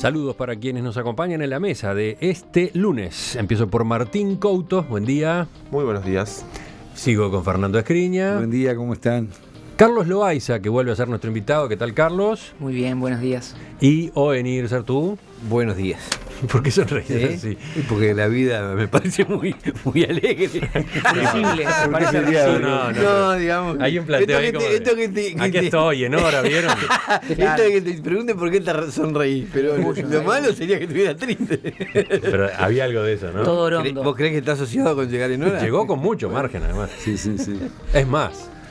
Saludos para quienes nos acompañan en la mesa de este lunes. Empiezo por Martín Couto, buen día. Muy buenos días. Sigo con Fernando Escriña. Buen día, ¿cómo están? Carlos Loaiza, que vuelve a ser nuestro invitado. ¿Qué tal, Carlos? Muy bien, buenos días. Y Ovenir Sartú. Buenos días. ¿Por qué sonreís así? Porque la vida me parece muy alegre. Flexible, parece No, digamos. Hay un planteo ahí como aquí estoy, en hora, ¿vieron? Esto de que te pregunten por qué te sonreís, pero lo malo sería que estuviera triste. Pero había algo de eso, ¿no? todo orondo. ¿Vos creés que está asociado con llegar en hora? Llegó con mucho margen, además. Sí.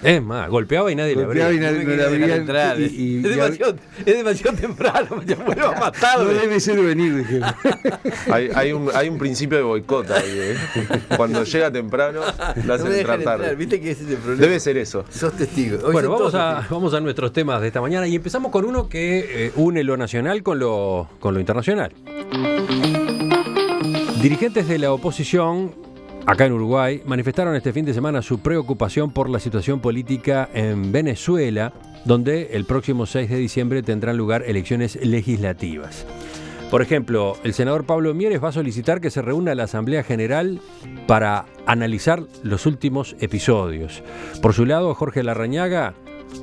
Es más, golpeaba y nadie le abría. Golpeaba y nadie no le abría entrar. Es demasiado temprano, ya vuelvo a matar. No debe ser venir, dije. Hay un principio de boicot ahí, ¿eh? Cuando llega temprano, lo hacen entrar tarde. ¿Viste que ese es el problema? Debe ser eso. Sos testigo. Hoy Bueno, son vamos a nuestros temas de esta mañana y empezamos con uno que une lo nacional con lo internacional. Dirigentes de la oposición acá en Uruguay manifestaron este fin de semana su preocupación por la situación política en Venezuela, donde el próximo 6 de diciembre tendrán lugar elecciones legislativas. Por ejemplo, el senador Pablo Mieres va a solicitar que se reúna la Asamblea General para analizar los últimos episodios. Por su lado, Jorge Larrañaga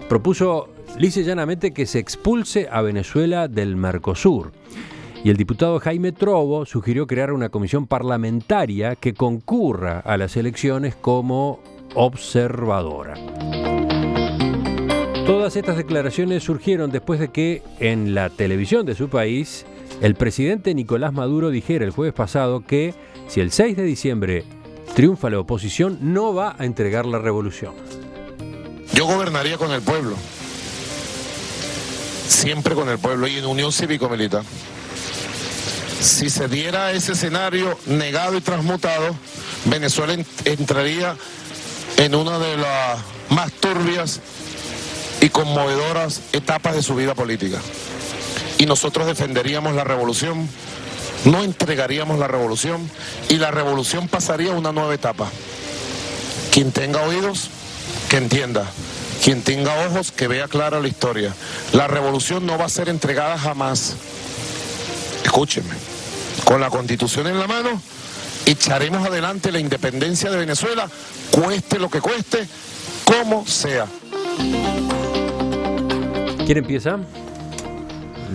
propuso lisa y llanamente que se expulse a Venezuela del Mercosur. Y el diputado Jaime Trovo sugirió crear una comisión parlamentaria que concurra a las elecciones como observadora. Todas estas declaraciones surgieron después de que en la televisión de su país el presidente Nicolás Maduro dijera el jueves pasado que si el 6 de diciembre triunfa la oposición no va a entregar la revolución. Yo gobernaría con el pueblo, siempre con el pueblo y en unión cívico-militar. Si se diera ese escenario negado y transmutado, Venezuela entraría en una de las más turbias y conmovedoras etapas de su vida política. Y nosotros defenderíamos la revolución, no entregaríamos la revolución y la revolución pasaría a una nueva etapa. Quien tenga oídos, que entienda. Quien tenga ojos, que vea clara la historia. La revolución no va a ser entregada jamás. Escúcheme. Con la Constitución en la mano, echaremos adelante la independencia de Venezuela, cueste lo que cueste, como sea. ¿Quién empieza?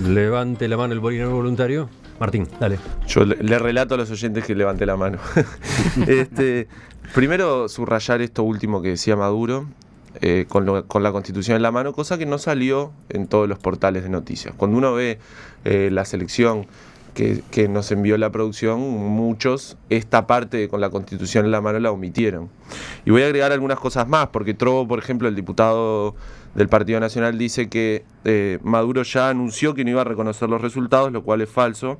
Levante la mano el bolinero voluntario. Martín, dale. Yo le relato a los oyentes que levante la mano. Primero, subrayar esto último que decía Maduro, con la Constitución en la mano, cosa que no salió en todos los portales de noticias. Cuando uno ve la selección que nos envió la producción, muchos, esta parte con la Constitución en la mano la omitieron. Y voy a agregar algunas cosas más, porque Trovo, por ejemplo, el diputado del Partido Nacional, dice que Maduro ya anunció que no iba a reconocer los resultados, lo cual es falso,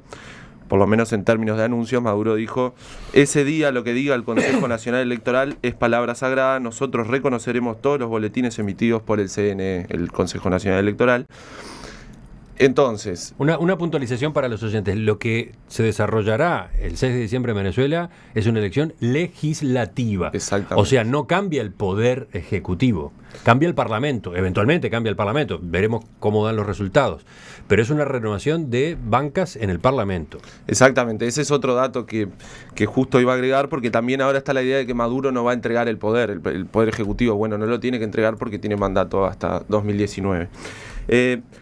por lo menos en términos de anuncios. Maduro dijo: ese día lo que diga el Consejo Nacional Electoral es palabra sagrada, nosotros reconoceremos todos los boletines emitidos por el CNE, el Consejo Nacional Electoral. Entonces, una puntualización para los oyentes. Lo que se desarrollará el 6 de diciembre en Venezuela es una elección legislativa. Exactamente. O sea, no cambia el poder ejecutivo, cambia el Parlamento, eventualmente cambia el Parlamento, veremos cómo dan los resultados, pero es una renovación de bancas en el Parlamento. Exactamente, ese es otro dato que justo iba a agregar, porque también ahora está la idea de que Maduro no va a entregar el poder ejecutivo. Bueno, no lo tiene que entregar porque tiene mandato hasta 2019.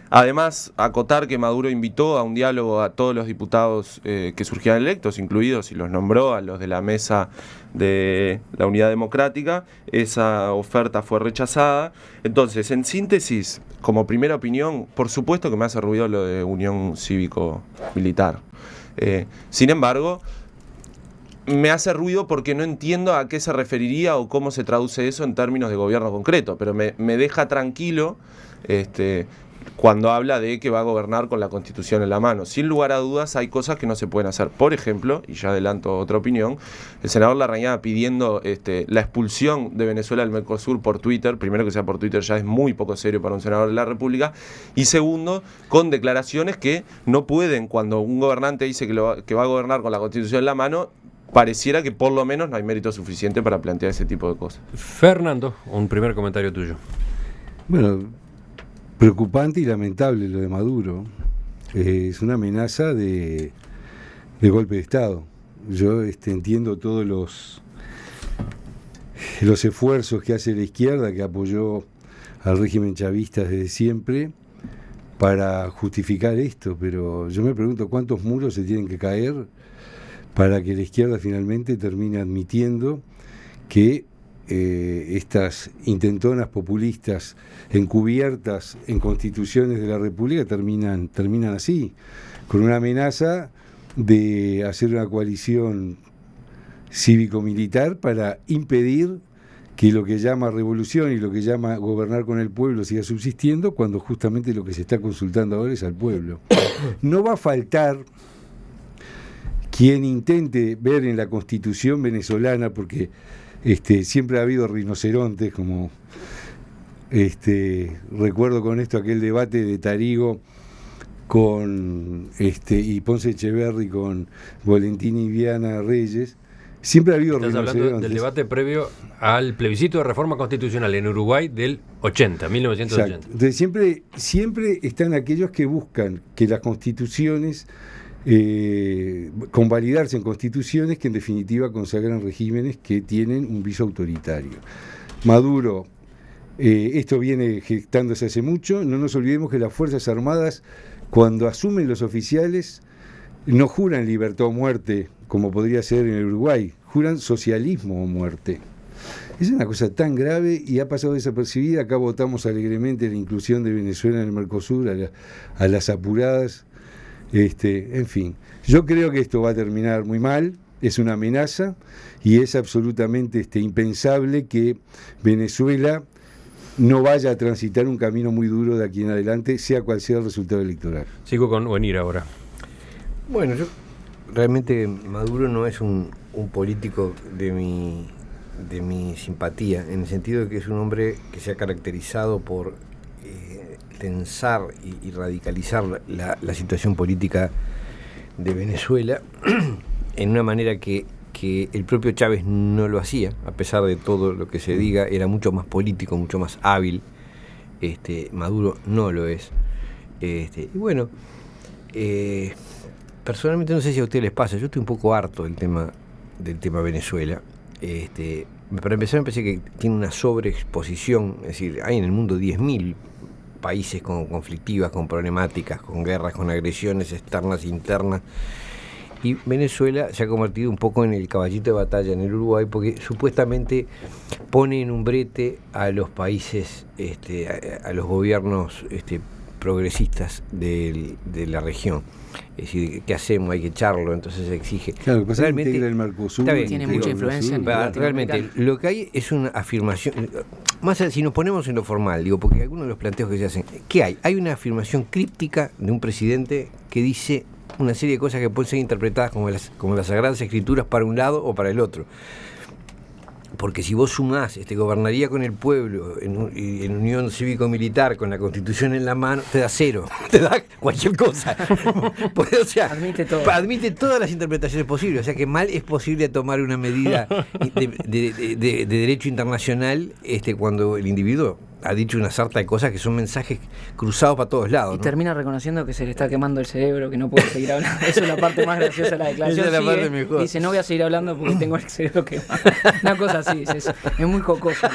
Además, acotar que Maduro invitó a un diálogo a todos los diputados que surgían electos, incluidos, y los nombró a los de la mesa de la Unidad Democrática. Esa oferta fue rechazada. Entonces, en síntesis, como primera opinión, por supuesto que me hace ruido lo de unión cívico-militar. Sin embargo, me hace ruido porque no entiendo a qué se referiría o cómo se traduce eso en términos de gobierno concreto, pero me deja tranquilo cuando habla de que va a gobernar con la Constitución en la mano. Sin lugar a dudas, hay cosas que no se pueden hacer. Por ejemplo, y ya adelanto otra opinión, el senador Larrañaga pidiendo la expulsión de Venezuela del Mercosur por Twitter. Primero, que sea por Twitter ya es muy poco serio para un senador de la República. Y segundo, con declaraciones que no pueden, cuando un gobernante dice que va a gobernar con la Constitución en la mano, pareciera que por lo menos no hay mérito suficiente para plantear ese tipo de cosas. Fernando, un primer comentario tuyo. Bueno, preocupante y lamentable lo de Maduro. es una amenaza de golpe de Estado. Yo entiendo todos los esfuerzos que hace la izquierda, que apoyó al régimen chavista desde siempre, para justificar esto, pero yo me pregunto cuántos muros se tienen que caer para que la izquierda finalmente termine admitiendo que estas intentonas populistas encubiertas en constituciones de la República terminan así, con una amenaza de hacer una coalición cívico-militar para impedir que lo que llama revolución y lo que llama gobernar con el pueblo siga subsistiendo, cuando justamente lo que se está consultando ahora es al pueblo. No va a faltar quien intente ver en la Constitución venezolana, porque siempre ha habido rinocerontes, como recuerdo con esto aquel debate de Tarigo con y Ponce Echeverri con Valentín y Viana Reyes. Siempre ha habido rinocerontes. Estás hablando del debate previo al plebiscito de reforma constitucional en Uruguay del 1980. Exacto. Entonces siempre están aquellos que buscan que las constituciones, convalidarse en constituciones que en definitiva consagran regímenes que tienen un viso autoritario. Maduro, esto viene gestándose hace mucho. No nos olvidemos que las Fuerzas Armadas, cuando asumen los oficiales, no juran libertad o muerte, como podría ser en el Uruguay, juran socialismo o muerte. Es una cosa tan grave y ha pasado desapercibida. Acá votamos alegremente la inclusión de Venezuela en el Mercosur a las apuradas. En fin, yo creo que esto va a terminar muy mal, es una amenaza y es absolutamente impensable que Venezuela no vaya a transitar un camino muy duro de aquí en adelante, sea cual sea el resultado electoral. Sigo con Wenir ahora. Bueno, yo realmente Maduro no es un político de mi simpatía, en el sentido de que es un hombre que se ha caracterizado por tensar y radicalizar la situación política de Venezuela en una manera que el propio Chávez no lo hacía, a pesar de todo lo que se diga, era mucho más político, mucho más hábil. Maduro no lo es. Y bueno, personalmente no sé si a ustedes les pasa, yo estoy un poco harto del tema Venezuela. Para empezar, me parece que tiene una sobreexposición, es decir, hay en el mundo 10.000 países conflictivas, con problemáticas, con guerras, con agresiones externas e internas, y Venezuela se ha convertido un poco en el caballito de batalla en el Uruguay, porque supuestamente pone en un brete a los países, a los gobiernos progresistas de la región. Es decir, ¿qué hacemos? Hay que echarlo, entonces se exige. Claro, que pasa realmente integra el Mercosur. Tiene mucha influencia. Realmente, lo que hay es una afirmación, más allá, si nos ponemos en lo formal, digo, porque algunos de los planteos que se hacen, ¿qué hay? Hay una afirmación críptica de un presidente que dice una serie de cosas que pueden ser interpretadas como las Sagradas Escrituras para un lado o para el otro. Porque si vos sumás, gobernaría con el pueblo en unión cívico-militar, con la Constitución en la mano, te da cero, te da cualquier cosa. O sea, admite todas las interpretaciones posibles. O sea que mal es posible tomar una medida de derecho internacional cuando el individuo ha dicho una sarta de cosas que son mensajes cruzados para todos lados, y ¿no? termina reconociendo que se le está quemando el cerebro, que no puede seguir hablando. Esa es la parte más graciosa de la declaración. Esa es la parte mejor. Dice, no voy a seguir hablando porque tengo el cerebro quemado. Una cosa así, es muy jocosa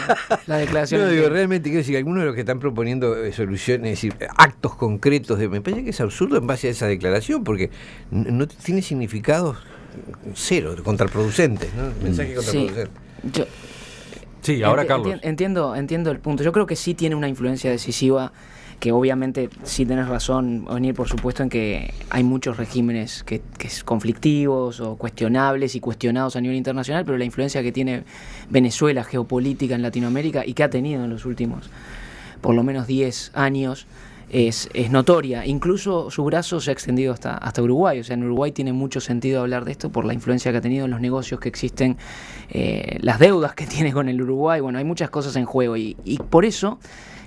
la declaración. No, digo, realmente quiero decir, algunos de los que están proponiendo soluciones, es decir, actos concretos, me parece que es absurdo en base a esa declaración, porque no tiene significados cero, contraproducentes, ¿no? Mensaje contraproducente. Sí, ahora Carlos. Entiendo el punto. Yo creo que sí tiene una influencia decisiva, que obviamente sí tenés razón, Venir, por supuesto, en que hay muchos regímenes que conflictivos o cuestionables y cuestionados a nivel internacional, pero la influencia que tiene Venezuela geopolítica en Latinoamérica y que ha tenido en los últimos por lo menos 10 años es notoria. Incluso su brazo se ha extendido hasta Uruguay. O sea, en Uruguay tiene mucho sentido hablar de esto por la influencia que ha tenido en los negocios que existen, las deudas que tiene con el Uruguay. Bueno, hay muchas cosas en juego y por eso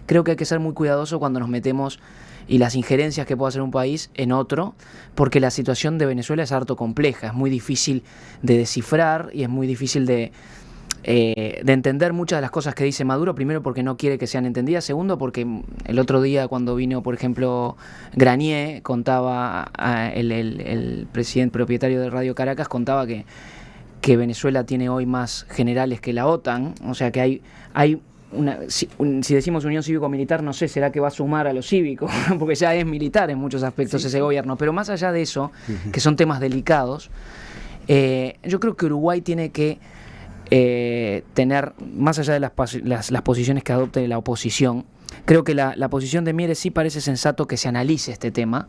creo que hay que ser muy cuidadoso cuando nos metemos y las injerencias que puede hacer un país en otro, porque la situación de Venezuela es harto compleja, es muy difícil de descifrar y es muy difícil de entender muchas de las cosas que dice Maduro, primero porque no quiere que sean entendidas, segundo porque el otro día cuando vino, por ejemplo, Granier, contaba, el presidente propietario de Radio Caracas, contaba que Venezuela tiene hoy más generales que la OTAN, o sea que hay si decimos unión cívico-militar, no sé, será que va a sumar a lo cívico, porque ya es militar en muchos aspectos ese gobierno, pero más allá de eso, que son temas delicados, yo creo que Uruguay tiene que tener, más allá de las posiciones que adopte la oposición, creo que la posición de Mieres sí parece sensato que se analice este tema,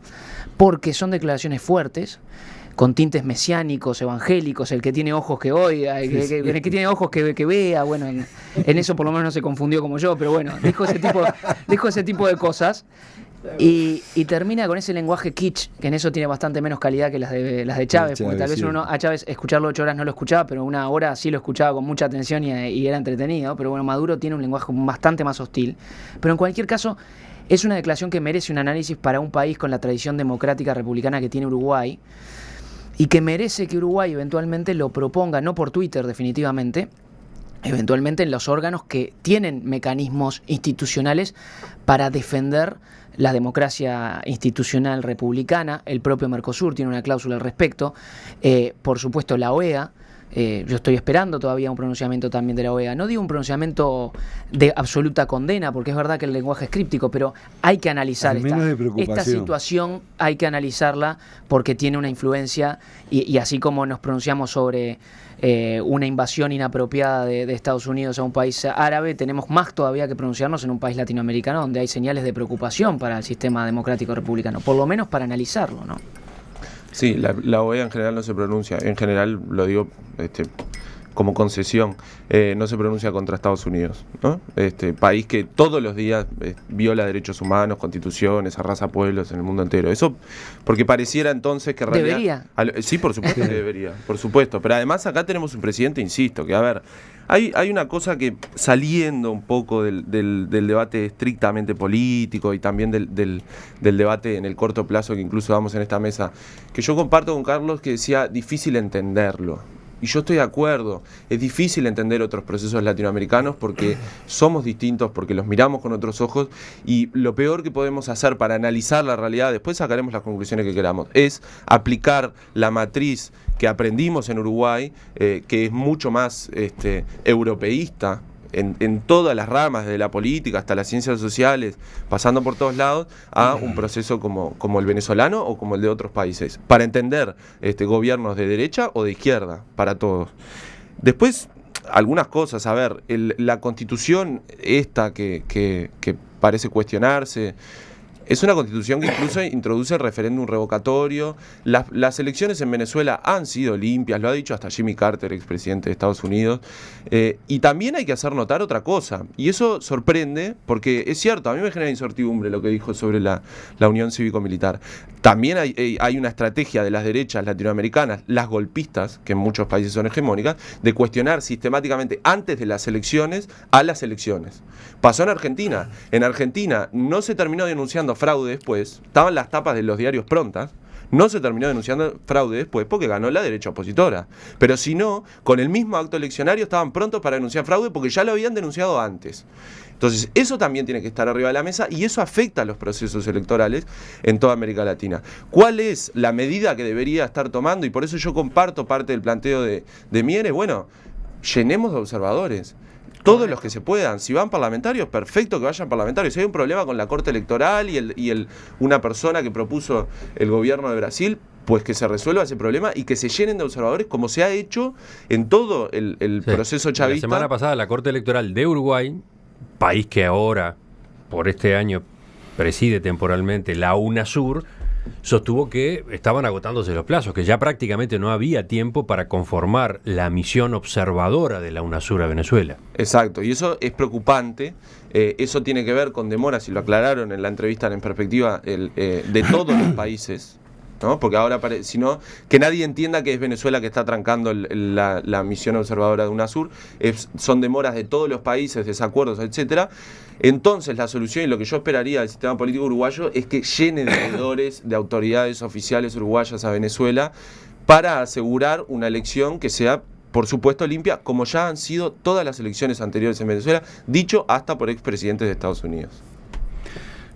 porque son declaraciones fuertes, con tintes mesiánicos, evangélicos, el que tiene ojos que oiga, el que tiene ojos que vea, bueno, en eso por lo menos no se confundió como yo, pero bueno, dijo ese tipo de cosas. Y termina con ese lenguaje kitsch, que en eso tiene bastante menos calidad que las de Chávez, porque tal vez uno a Chávez escucharlo 8 horas no lo escuchaba, pero 1 hora sí lo escuchaba con mucha atención y era entretenido. Pero bueno, Maduro tiene un lenguaje bastante más hostil. Pero en cualquier caso, es una declaración que merece un análisis para un país con la tradición democrática republicana que tiene Uruguay, y que merece que Uruguay eventualmente lo proponga, no por Twitter definitivamente, eventualmente en los órganos que tienen mecanismos institucionales para defender la democracia institucional republicana. El propio Mercosur tiene una cláusula al respecto, por supuesto la OEA. Yo estoy esperando todavía un pronunciamiento también de la OEA. No digo un pronunciamiento de absoluta condena, porque es verdad que el lenguaje es críptico, pero hay que analizar esta situación, hay que analizarla porque tiene una influencia, y así como nos pronunciamos sobre una invasión inapropiada de Estados Unidos a un país árabe, tenemos más todavía que pronunciarnos en un país latinoamericano donde hay señales de preocupación para el sistema democrático republicano, por lo menos para analizarlo, ¿no? Sí, la OEA en general no se pronuncia, en general lo digo como concesión, no se pronuncia contra Estados Unidos, ¿no? País que todos los días viola derechos humanos, constituciones, arrasa pueblos en el mundo entero. Eso porque pareciera entonces que en realidad... ¿Debería? Sí, por supuesto que debería, por supuesto. Pero además acá tenemos un presidente, insisto, que a ver, hay una cosa que saliendo un poco del debate estrictamente político y también del debate en el corto plazo que incluso damos en esta mesa, que yo comparto con Carlos, que decía difícil entenderlo. Y yo estoy de acuerdo, es difícil entender otros procesos latinoamericanos porque somos distintos, porque los miramos con otros ojos, y lo peor que podemos hacer para analizar la realidad, después sacaremos las conclusiones que queramos, es aplicar la matriz que aprendimos en Uruguay, que es mucho más europeísta, en todas las ramas de la política, hasta las ciencias sociales, pasando por todos lados, a un proceso como el venezolano o como el de otros países, para entender gobiernos de derecha o de izquierda, para todos. Después, algunas cosas, a ver, la constitución esta que parece cuestionarse, es una constitución que incluso introduce el referéndum revocatorio. Las elecciones en Venezuela han sido limpias, lo ha dicho hasta Jimmy Carter, expresidente de Estados Unidos. Y también hay que hacer notar otra cosa, y eso sorprende, porque es cierto, a mí me genera incertidumbre lo que dijo sobre la unión cívico-militar. También hay una estrategia de las derechas latinoamericanas, las golpistas, que en muchos países son hegemónicas, de cuestionar sistemáticamente antes de las elecciones a las elecciones. Pasó en Argentina. En Argentina no se terminó denunciando fraude después, estaban las tapas de los diarios prontas, no se terminó denunciando fraude después porque ganó la derecha opositora. Pero si no, con el mismo acto eleccionario estaban prontos para denunciar fraude porque ya lo habían denunciado antes. Entonces, eso también tiene que estar arriba de la mesa y eso afecta a los procesos electorales en toda América Latina. ¿Cuál es la medida que debería estar tomando? Y por eso yo comparto parte del planteo de Mieres. Bueno, llenemos de observadores. Todos los que se puedan. Si van parlamentarios, perfecto que vayan parlamentarios. Si hay un problema con la Corte Electoral y una persona que propuso el gobierno de Brasil, pues que se resuelva ese problema y que se llenen de observadores, como se ha hecho en todo el proceso chavista. La semana pasada la Corte Electoral de Uruguay, país que ahora, por este año, preside temporalmente la UNASUR, sostuvo que estaban agotándose los plazos, que ya prácticamente no había tiempo para conformar la misión observadora de la UNASUR a Venezuela. Exacto, y eso es preocupante. Eso tiene que ver con demoras, y lo aclararon en la entrevista En Perspectiva, de todos los países, ¿no? Porque ahora, si no, que nadie entienda que es Venezuela que está trancando la misión observadora de UNASUR, son demoras de todos los países, desacuerdos, etcétera. Entonces la solución, y lo que yo esperaría del sistema político uruguayo, es que llene de veedores, de autoridades oficiales uruguayas a Venezuela, para asegurar una elección que sea por supuesto limpia, como ya han sido todas las elecciones anteriores en Venezuela, dicho hasta por expresidentes de Estados Unidos.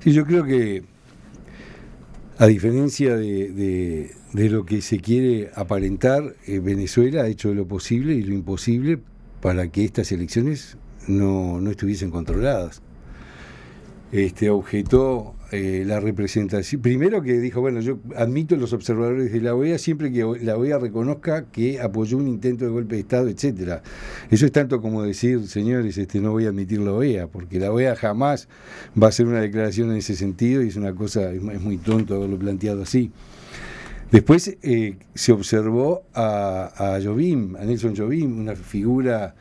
Sí, yo creo que, a diferencia de lo que se quiere aparentar, Venezuela ha hecho lo posible y lo imposible para que estas elecciones no estuviesen controladas. Objetó la representación. Primero que dijo, bueno, yo admito los observadores de la OEA siempre que la OEA reconozca que apoyó un intento de golpe de Estado, etcétera. Eso es tanto como decir, señores, no voy a admitir la OEA, porque la OEA jamás va a hacer una declaración en ese sentido, y es una cosa, es muy tonto haberlo planteado así. Después se observó a Jobim, a Nelson Jobim, una figura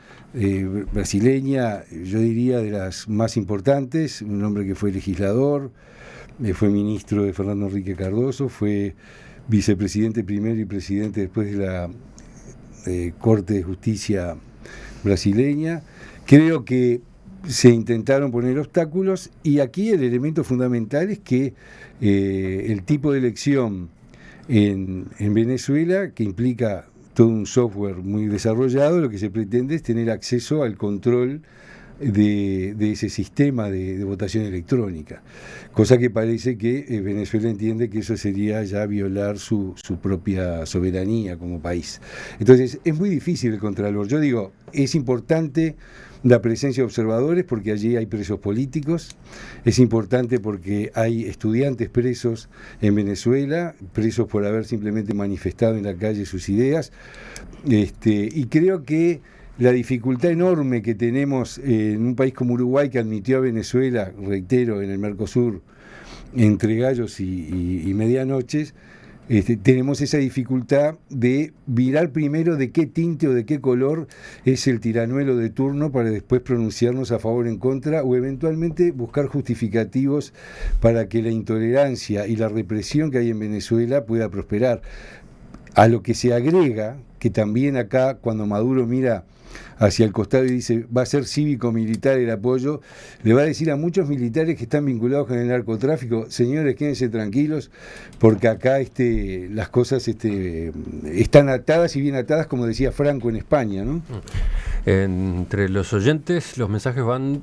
brasileña, yo diría de las más importantes, un hombre que fue legislador, fue ministro de Fernando Henrique Cardoso, fue vicepresidente primero y presidente después de la Corte de Justicia brasileña. Creo que se intentaron poner obstáculos, y aquí el elemento fundamental es que el tipo de elección en Venezuela, que implica todo un software muy desarrollado, lo que se pretende es tener acceso al control de ese sistema de votación electrónica, cosa que parece que Venezuela entiende que eso sería ya violar su propia soberanía como país. Entonces es muy difícil el contralor. Yo digo, es importante la presencia de observadores porque allí hay presos políticos, es importante porque hay estudiantes presos en Venezuela, presos por haber simplemente manifestado en la calle sus ideas, y creo que la dificultad enorme que tenemos en un país como Uruguay, que admitió a Venezuela, reitero, en el Mercosur, entre gallos y medianoches, tenemos esa dificultad de mirar primero de qué tinte o de qué color es el tiranuelo de turno para después pronunciarnos a favor o en contra, o eventualmente buscar justificativos para que la intolerancia y la represión que hay en Venezuela pueda prosperar. A lo que se agrega, que también acá cuando Maduro mira hacia el costado y dice va a ser cívico-militar el apoyo, le va a decir a muchos militares que están vinculados con el narcotráfico, señores, quédense tranquilos, porque acá las cosas están atadas y bien atadas, como decía Franco en España, ¿no? Entre los oyentes los mensajes van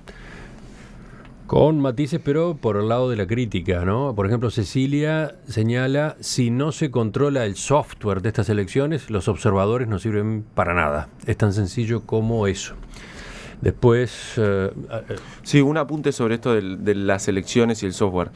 con matices, pero por el lado de la crítica, ¿no? Por ejemplo, Cecilia señala, si no se controla el software de estas elecciones, los observadores no sirven para nada. Es tan sencillo como eso. Después... Sí, un apunte sobre esto de las elecciones y el software.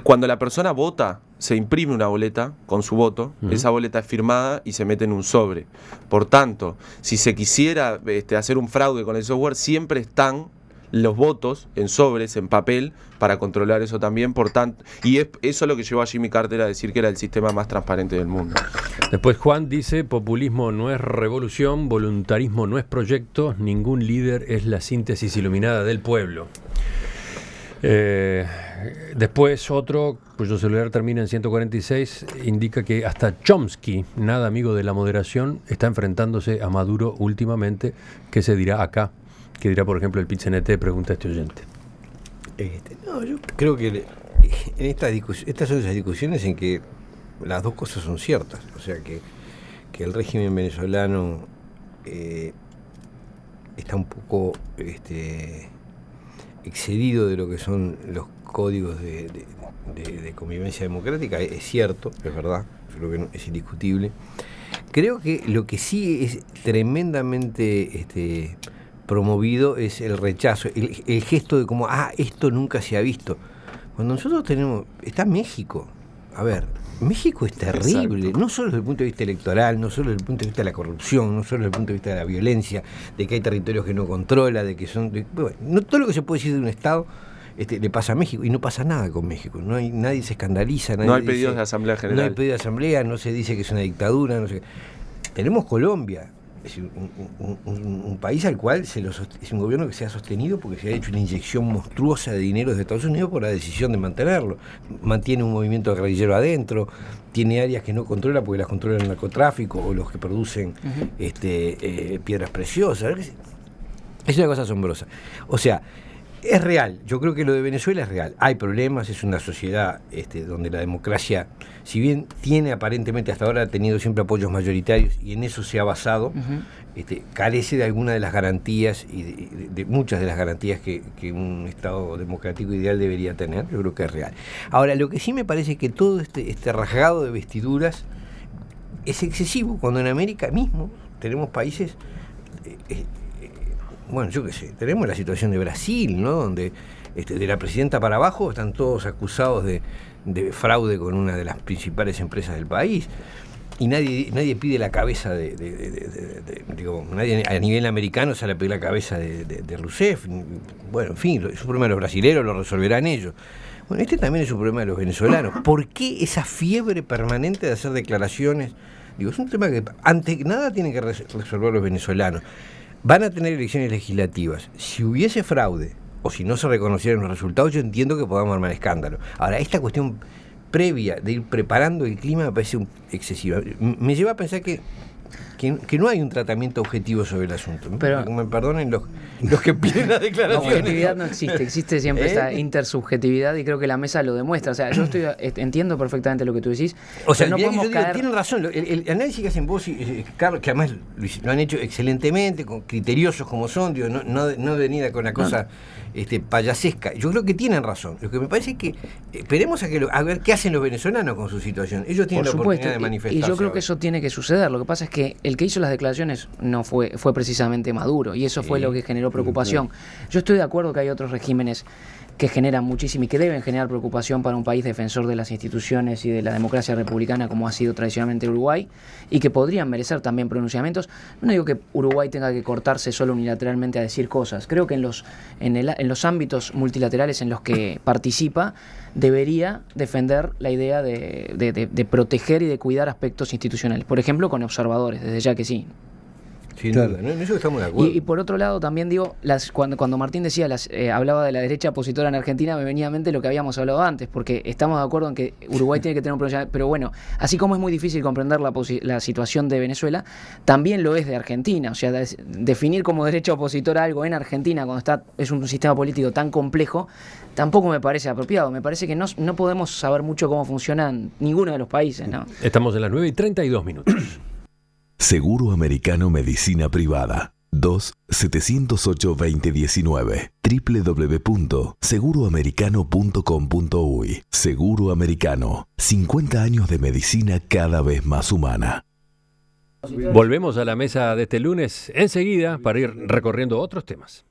Cuando la persona vota, se imprime una boleta con su voto, esa boleta es firmada y se mete en un sobre. Por tanto, si se quisiera hacer un fraude con el software, siempre están los votos en sobres, en papel, para controlar eso también, por tanto, y eso es lo que llevó a Jimmy Carter a decir que era el sistema más transparente del mundo. Después Juan dice, populismo no es revolución, voluntarismo no es proyecto, ningún líder es la síntesis iluminada del pueblo. Después otro, cuyo celular termina en 146, indica que hasta Chomsky, nada amigo de la moderación, está enfrentándose a Maduro últimamente. ¿Qué se dirá acá? ¿Qué dirá, por ejemplo, el PIT-CNT? Pregunta este oyente. No, yo creo que en estas son esas discusiones en que las dos cosas son ciertas. O sea, que el régimen venezolano está un poco excedido de lo que son los códigos de convivencia democrática, es cierto, es verdad, yo creo que no, es indiscutible. Creo que lo que sí es tremendamente promovido es el rechazo, el gesto de como, esto nunca se ha visto. Cuando nosotros está México, a ver, México es terrible, exacto, no solo desde el punto de vista electoral, no solo desde el punto de vista de la corrupción, no solo desde el punto de vista de la violencia, de que hay territorios que no controla, de que son... no todo lo que se puede decir de un Estado le pasa a México, y no pasa nada con México, nadie se escandaliza, no hay pedidos de asamblea general. No hay pedido de asamblea, no se dice que es una dictadura, no sé. Tenemos Colombia, es un país al cual es un gobierno que se ha sostenido porque se ha hecho una inyección monstruosa de dinero desde Estados Unidos por la decisión de mantenerlo. Mantiene un movimiento guerrillero adentro, tiene áreas que no controla porque las controla el narcotráfico o los que producen piedras preciosas. Es una cosa asombrosa. O sea, Es real, yo creo que lo de Venezuela es real. Hay problemas, es una sociedad donde la democracia, si bien tiene aparentemente hasta ahora, ha tenido siempre apoyos mayoritarios y en eso se ha basado, carece de alguna de las garantías y de muchas de las garantías que un Estado democrático ideal debería tener. Yo creo que es real. Ahora, lo que sí me parece que todo este rasgado de vestiduras es excesivo, cuando en América mismo tenemos países... bueno, yo qué sé, tenemos la situación de Brasil, ¿no? Donde de la presidenta para abajo están todos acusados de fraude con una de las principales empresas del país y nadie pide la cabeza nadie a nivel americano sale a pedir la cabeza de Rousseff. Bueno, en fin, es un problema de los brasileños, lo resolverán ellos. Bueno, también es un problema de los venezolanos. ¿Por qué esa fiebre permanente de hacer declaraciones? Es un tema que ante nada tienen que resolver los venezolanos. Van a tener elecciones legislativas. Si hubiese fraude o si no se reconocieran los resultados, yo entiendo que podamos armar escándalo. Ahora, esta cuestión previa de ir preparando el clima me parece excesiva. Me lleva a pensar que no hay un tratamiento objetivo sobre el asunto. Pero, me perdonen los que piden la declaración. La objetividad no existe siempre esta intersubjetividad y creo que la mesa lo demuestra. O sea, yo entiendo perfectamente lo que tú decís. O sea, no podemos caer... tienen razón. El análisis que hacen vos y Carlos, que además lo han hecho excelentemente, criteriosos como son, no venida con la cosa payasesca. Yo creo que tienen razón. Lo que me parece es que esperemos a ver qué hacen los venezolanos con su situación. Ellos tienen la oportunidad de manifestarse. Y yo creo que eso tiene que suceder. Lo que pasa es que el que hizo las declaraciones no fue precisamente Maduro, y eso fue lo que generó preocupación. Yo estoy de acuerdo que hay otros regímenes que generan muchísimo y que deben generar preocupación para un país defensor de las instituciones y de la democracia republicana como ha sido tradicionalmente Uruguay, y que podrían merecer también pronunciamientos. No digo que Uruguay tenga que cortarse solo unilateralmente a decir cosas. Creo que en los ámbitos multilaterales en los que participa debería defender la idea de proteger y de cuidar aspectos institucionales. Por ejemplo, con observadores, desde ya que sí. Sin duda, en eso estamos de acuerdo. Y por otro lado, también digo, cuando Martín decía, hablaba de la derecha opositora en Argentina, me venía a mente lo que habíamos hablado antes, porque estamos de acuerdo en que Uruguay tiene que tener un pronunciamiento, pero bueno, así como es muy difícil comprender la situación de Venezuela, también lo es de Argentina. O sea, definir como derecha opositora algo en Argentina cuando es un sistema político tan complejo, tampoco me parece apropiado. Me parece que no podemos saber mucho cómo funcionan ninguno de los países, ¿no? Estamos en las 9:32. Seguro Americano Medicina Privada. 2-708-2019. www.seguroamericano.com.uy. Seguro Americano. 50 años de medicina cada vez más humana. Volvemos a la mesa de este lunes enseguida para ir recorriendo otros temas.